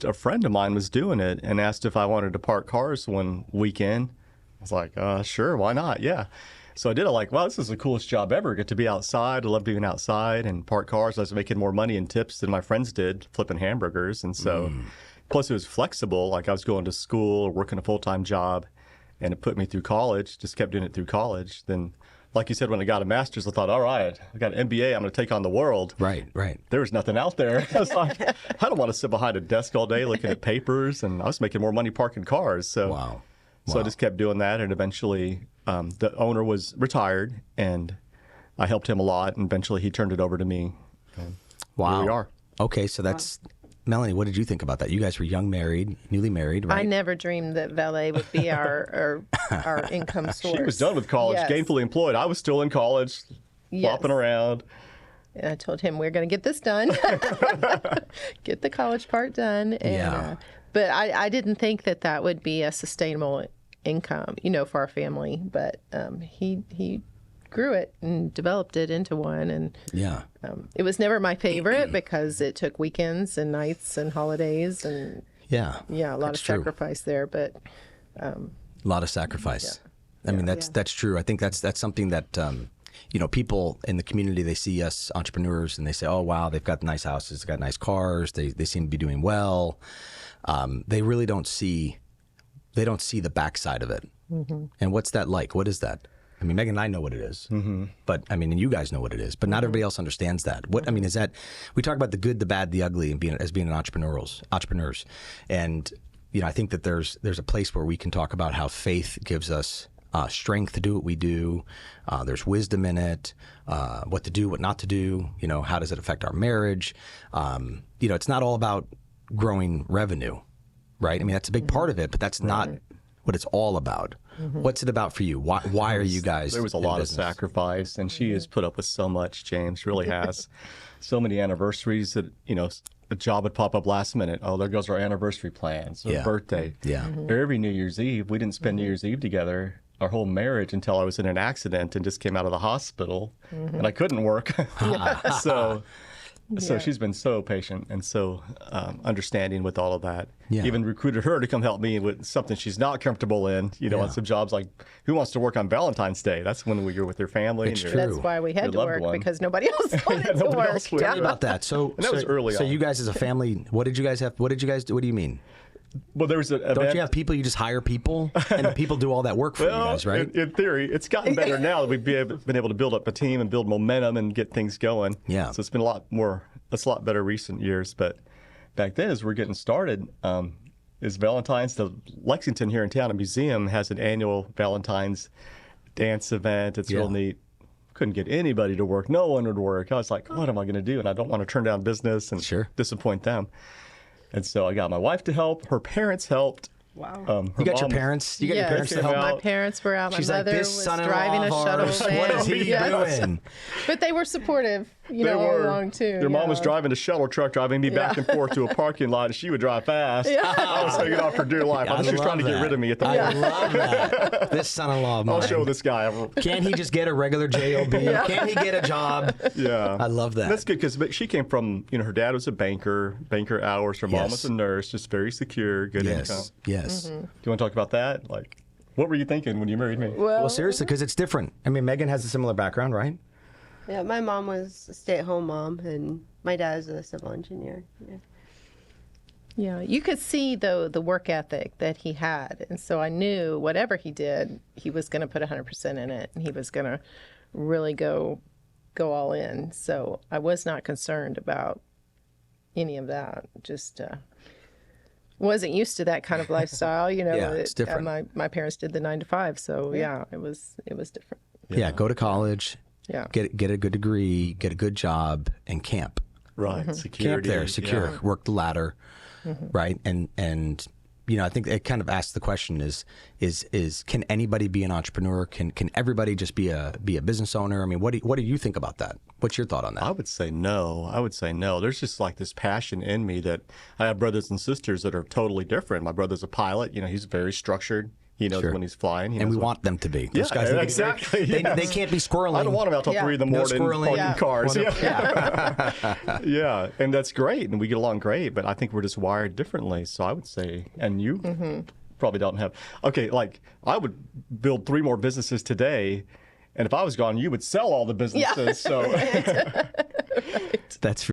A friend of mine was doing it and asked if I wanted to park cars one weekend. I was like, sure, why not? Yeah. So I did it like, wow, this is the coolest job ever. Get to be outside. I love being outside and park cars. I was making more money in tips than my friends did flipping hamburgers. And so, plus it was flexible. Like I was going to school, working a full-time job, and it put me through college, just kept doing it through college. Then, like you said, when I got a master's, I thought, all right, I got an MBA, I'm going to take on the world. Right. There was nothing out there. I was like, I don't want to sit behind a desk all day looking at papers. And I was making more money parking cars. So, Wow. So I just kept doing that. And eventually the owner was retired and I helped him a lot. And eventually he turned it over to me. And Wow. Here we are. Okay, so that's... Melanie, what did you think about that? You guys were young married, newly married, right? I never dreamed that valet would be our income source. She was done with college, Yes. gainfully employed. I was still in college, flopping around. And I told him, we're going to get this done. Get the college part done. And, but I didn't think that would be a sustainable income, for our family. But he grew it and developed it into one. And it was never my favorite because it took weekends and nights and holidays and a lot of sacrifice there. But a lot of sacrifice. I mean, that's true. I think that's something that people in the community, they see us entrepreneurs and they say, oh wow, they've got nice houses, they've got nice cars, they seem to be doing well. They really don't see the backside of it. And what's that like? What is that? I mean, Megan and I know what it is, but I mean, and you guys know what it is, but not everybody else understands that. What I mean is that we talk about the good, the bad, the ugly, and being entrepreneurs. And I think that there's a place where we can talk about how faith gives us strength to do what we do. There's wisdom in it, what to do, what not to do. How does it affect our marriage? It's not all about growing revenue, right? I mean, that's a big part of it, but that's not what it's all about. What's it about for you? Why are you guys There was a lot of sacrifice, and she has put up with so much, James, really has. So many anniversaries that, a job would pop up last minute. Oh, there goes our anniversary plans, or birthday. Every New Year's Eve, we didn't spend New Year's Eve together, our whole marriage, until I was in an accident and just came out of the hospital, and I couldn't work. So she's been so patient and so understanding with all of that. Even recruited her to come help me with something she's not comfortable in, on some jobs like, who wants to work on Valentine's Day? That's when you're with your family. It's and true. That's why we had to work, because nobody else wanted to Nobody work. else would. Tell me about that. So that was early So on. you guys as a family, what did you guys do? What do you mean? Well, there was an event. Don't you have people, you just hire people, and the people do all that work for you guys, right? In theory, it's gotten better now that we've been able to build up a team and build momentum and get things going. Yeah. So it's been a lot better recent years. But back then, as we're getting started, is Valentine's. The Lexington here in town, a museum, has an annual Valentine's dance event. It's real neat. Couldn't get anybody to work. No one would work. I was like, what am I going to do? And I don't want to turn down business and disappoint them. And so I got my wife to help. Her parents helped. Wow. You got your parents? You got your parents to help? My parents were out. My She's mother like, this was son-in-law driving a of shuttle ours, van. what is he doing? But they were supportive, all along too. Their mom was driving a shuttle truck, driving me back and forth to a parking lot, and she would drive fast. I was hanging off for dear life. She was trying to get rid of me at the moment. I love that. This son-in-law of mine. I'll show this guy. Can't he just get a regular job? Can't he get a job? Yeah. I love that. That's good because she came from, her dad was a banker hours. Her mom was a nurse, just very secure, good income. Yes. Do you want to talk about that? Like, what were you thinking when you married me? Well, seriously, because it's different. I mean, Megan has a similar background, right? Yeah, my mom was a stay-at-home mom, and my dad is a civil engineer. Yeah, you could see, though, the work ethic that he had. And so I knew whatever he did, he was going to put 100% in it, and he was going to really go all in. So I was not concerned about any of that. Just wasn't used to that kind of lifestyle. It's different. My parents did the 9 to 5, so it was different. Yeah, go to college. Yeah. Get a good degree, get a good job, and camp. Right. Security. Camp there, secure, work the ladder, right? And I think it kind of asks the question is can anybody be an entrepreneur? Can everybody just be a business owner? I mean, what do you think about that? What's your thought on that? I would say no. There's just like this passion in me that I have brothers and sisters that are totally different. My brother's a pilot. He's very structured. He knows Sure. when he's flying. He And knows we when- want them to be. Yeah, Those guys, exactly. They yes. can't be squirreling. I don't want them out till Yeah. 3 in the No morning squirreling. parking Yeah. cars. Yeah. Yeah, and that's great, and we get along great. But I think we're just wired differently. So I would say, and you probably don't have. Okay, like I would build 3 more businesses today, and if I was gone, you would sell all the businesses. So That's